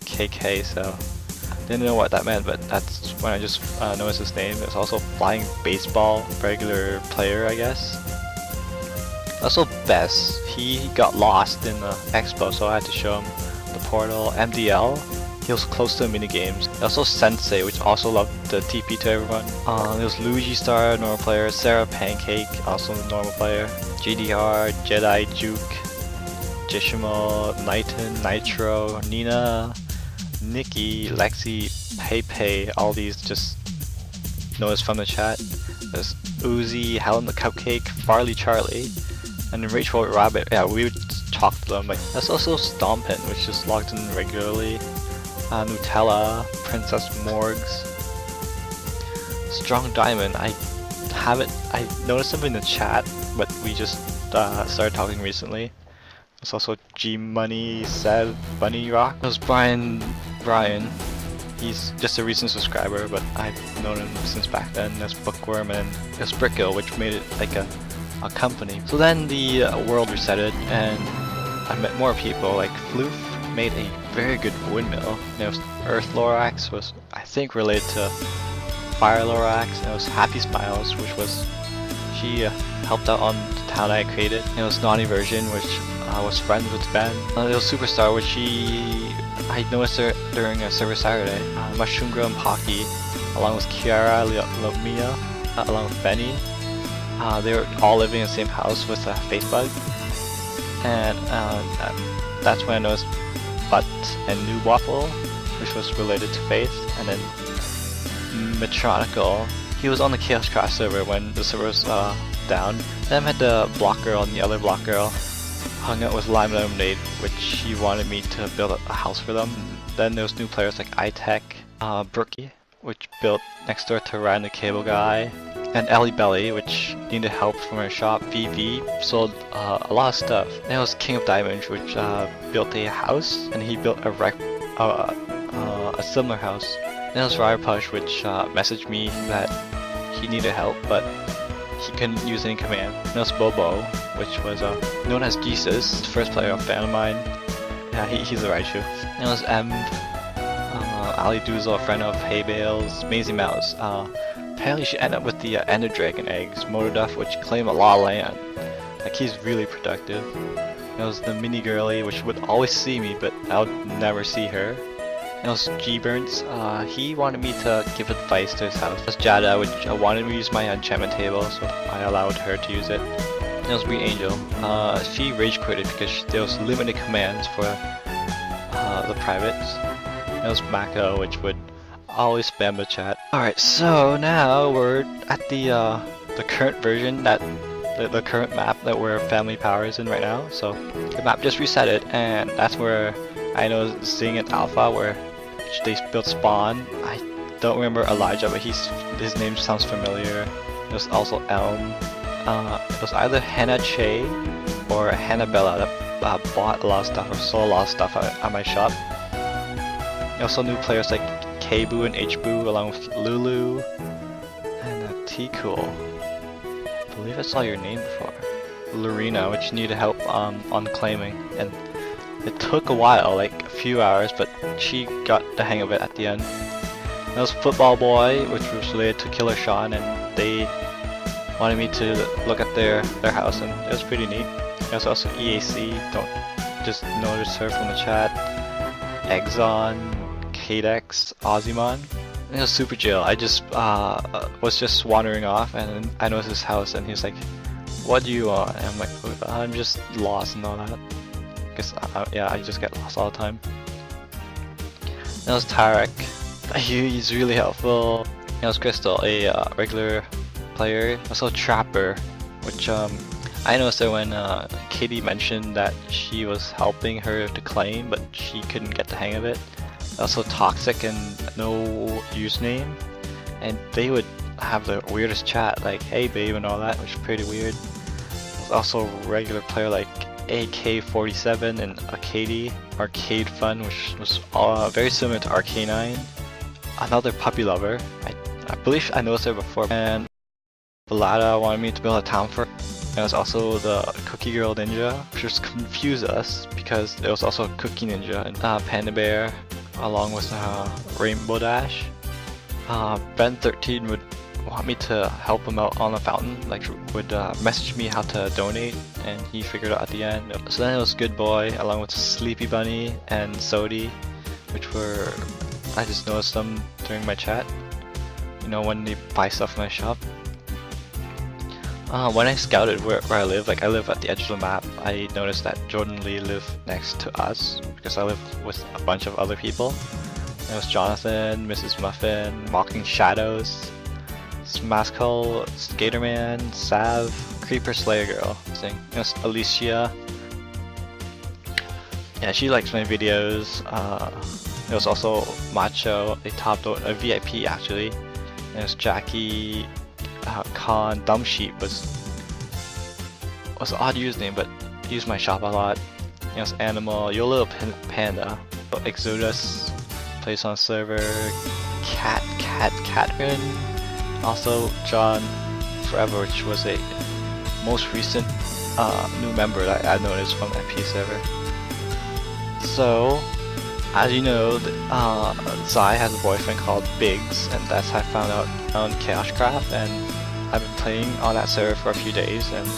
KK, so didn't know what that meant, but that's when I just noticed his name. It's also Flying Baseball, regular player, I guess. Also Bess, he got lost in the expo, so I had to show him the portal. MDL, he was close to the minigames. Also Sensei, which also loved the TP to everyone. There was Luigi Star, normal player. Sarah Pancake, also a normal player. GDR, Jedi Juke, Jishimo, Nighton, Nitro, Nina, Nikki, Lexi, Pepe, all these just noticed from the chat. There's Uzi, Helen the Cupcake, Farley Charlie, and then Rachel Rabbit. Yeah, we would talk to them. Like, that's also Stompin, which just logged in regularly. Nutella, Princess Morgs, Strong Diamond. I noticed him in the chat, but we just started talking recently. There's also G Money said Bunny Rock. There's Brian. He's just a recent subscriber, but I've known him since back then. There's Bookworm and there's Brickle, which made it like a company. So then the world resetted, and I met more people. Like Floof made a very good windmill. There was Earth Lorax, was I think related to Fire Lorax. And there was Happy Smiles, which was she helped out on the town I created. And it was Naughty Version, which was friends with Ben. It was Superstar, which I noticed her during a server Saturday. Mushroom Girl and Pocky, along with Kiara, Lumia, along with Benny. They were all living in the same house with a face bug. And that's when I noticed Butt and New Waffle, which was related to Faith. And then Metronical, he was on the Chaos Crash server when the server was down. Then I met the Block Girl, and the other Block Girl hung out with Lime Lemonade, which she wanted me to build a house for them. Then there was new players like iTech, Brookie, which built next door to Ryan the Cable Guy, and Ellie Belly, which needed help from her shop. VV sold a lot of stuff. Then there was King of Diamonds, which built a house, and he built a similar house. Then there was Ryerpush, which messaged me that he needed help, but he couldn't use any command. Then there was Bobo, which was known as Jesus, first player of fan of mine. Yeah, he's a Raichu. Then there was M, Ali Doozle, a friend of Hay Bales, Maisie Mouse. Apparently she ended up with the Ender Dragon eggs, Motorduff, which claim a lot of land. Like, he's really productive. There was the Mini Girly, which would always see me, but I would never see her. There was G-Burns, he wanted me to give advice to his house. There was Jada, which wanted me to use my enchantment table, so I allowed her to use it. There was Green Angel, she rage quitted because there was limited commands for the privates. There was Mako, which would always spam the chat. Alright, so now we're at the current version, the current map that we're Family Powers in right now. So the map just resetted, and that's where I know seeing it alpha where they built Spawn. I don't remember Elijah, but his name sounds familiar. There's also Elm. It was either Hannah Che or Hannabella that bought a lot of stuff or sold a lot of stuff at my shop. Also new players like K-Boo and H-Boo along with Lulu and T-Cool. I believe I saw your name before. Lorena, which needed help on claiming, and it took a while, like a few hours, but she got the hang of it at the end. That was Football Boy, which was related to Killer Sean, and they wanted me to look at their house, and it was pretty neat. There's also EAC, don't just notice her from the chat. Exxon, Kadex, Ozymon. And it was Super Jill. I just was just wandering off, and I noticed his house, and he's like, "What do you want?" And I'm like, "I'm just lost and all that." Because yeah, I just get lost all the time. That was Tarek. He's really helpful. That was Crystal, a regular player. Also Trapper, which I noticed that when Katie mentioned that she was helping her to claim, but she couldn't get the hang of it. Also Toxic and no username, and they would have the weirdest chat, like "Hey babe" and all that, which is pretty weird. There's also a regular player like AK47 and Arcade Fun, which was very similar to Arcanine. Another puppy lover. I believe I noticed her before. And Balada wanted me to build a town for her. There was also the Cookie Girl Ninja, which just confused us because there was also a Cookie Ninja and Panda Bear, along with Rainbow Dash. Ben13 would want me to help him out on the fountain, like would message me how to donate, and he figured out at the end. So then it was Good Boy, along with Sleepy Bunny and Sodi, which were, I just noticed them during my chat, you know, when they buy stuff in my shop. When I scouted where I live, like I live at the edge of the map, I noticed that Jordan Lee lived next to us because I live with a bunch of other people. There was Jonathan, Mrs. Muffin, Mocking Shadows, Smaskull, Skaterman, Sav, Creeper Slayer Girl, it was Alicia. Yeah, she likes my videos. There was also Macho, they topped out a VIP actually. There was Jackie, Khan, Dumb Sheep was an odd username, but he used my shop a lot. It was Animal, Yo Little Panda, Exodus plays on server, Catrin, also John Forever, which was a most recent new member that I noticed from FP server. So, as you know, Zai has a boyfriend called Biggs, and that's how I found out on Chaoscraft, and I've been playing on that server for a few days, and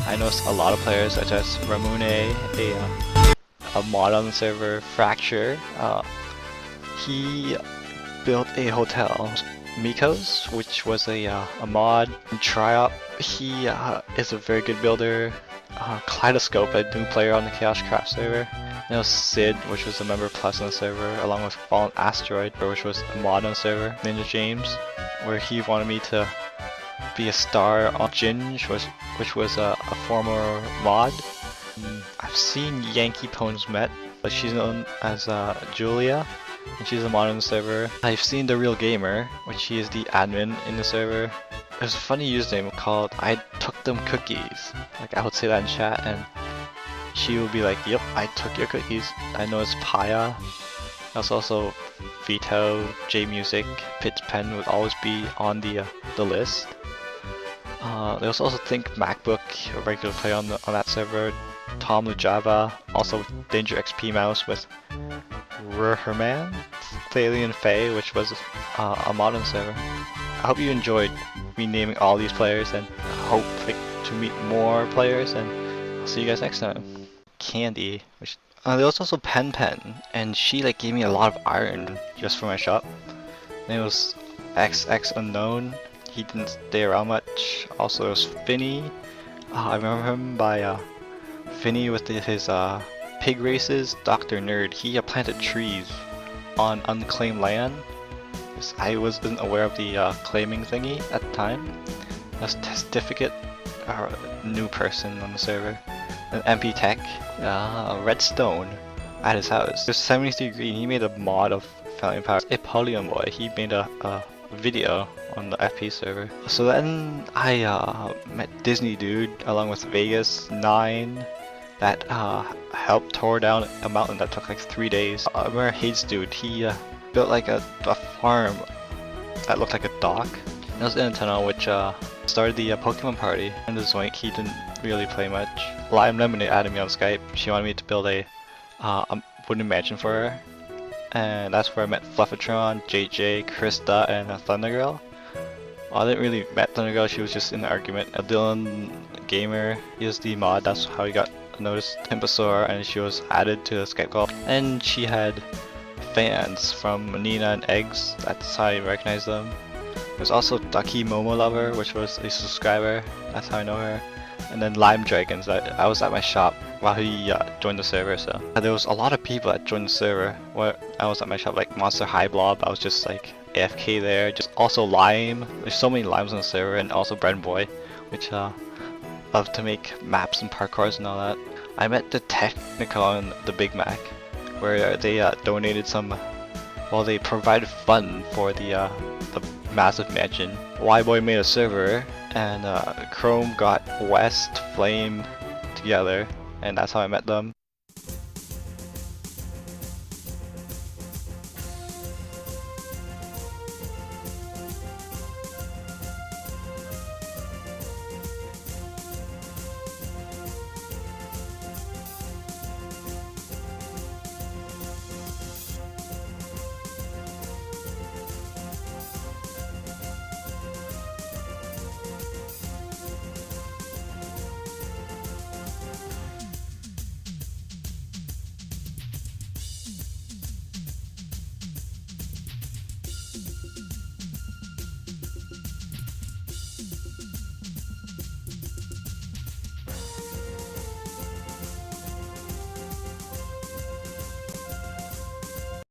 I noticed a lot of players such as Ramune, a mod on the server, Fracture, he built a hotel, Mikos, which was a mod, and Triop, he is a very good builder, Kaleidoscope, a new player on the Chaoscraft server. There was Sid, which was a member plus on the server, along with Fallen Asteroid, which was a mod on the server. Ninja James, where he wanted me to be a star on Ginge, which was a former mod. I've seen Yankee Pones Met, but she's known as Julia, and she's a mod on the server. I've seen The Real Gamer, which she is the admin in the server. There's a funny username called I Took Them Cookies. Like I would say that in chat, and she would be like, yep, I took your cookies. I know it's Paya. There's also Vito, J Music, Pitch Pen would always be on the list. There's also Think MacBook, a regular player on that server. Tom Lujava, also Danger XP Mouse with Herman, Thalian Faye, which was a modern server. I hope you enjoyed renaming all these players, and hope to meet more players, and I'll see you guys next time. Candy, which there was also Pen, and she like gave me a lot of iron just for my shop. And it was XX Unknown, he didn't stay around much. Also there was Finny, I remember him by Finny with his pig races. Dr. Nerd, he planted trees on unclaimed land. I wasn't aware of the claiming thingy at the time. That's Testificate, new person on the server. And MP Tech, Redstone at his house. There's 73 Green, he made a mod of Fountain Power. A Polygon Boy, he made a video on the FP server. So then I met Disney Dude along with Vegas 9 that helped tore down a mountain that took like 3 days. I remember Hades Dude, he built like a farm that looked like a dock. And it was Nintendo, which started the Pokemon party. And the Zoink, he didn't really play much. Lime Lemonade added me on Skype. She wanted me to build a wooden mansion for her. And that's where I met Fluffatron, JJ, Krista, and Thunder Girl. Well, I didn't really met Thunder Girl, she was just in the argument. Dylan Gamer, he was the mod, that's how he got noticed. Pimpasaur, and she was added to the Skype call. And she had fans from Nina and Eggs, that's how I recognize them. There's also Ducky Momo Lover, which was a subscriber, that's how I know her. And then Lime Dragons, I was at my shop while he joined the server, so. There was a lot of people that joined the server where I was at my shop, like Monster High Blob, I was just like AFK there. Just also Lime, there's so many Limes on the server, and also Bread Boy, which love to make maps and parkours and all that. I met the Technical and the Big Mac, where they donated some, well, they provided fun for the massive mansion. Y-Boy made a server, and Chrome got West, Flame together, and that's how I met them.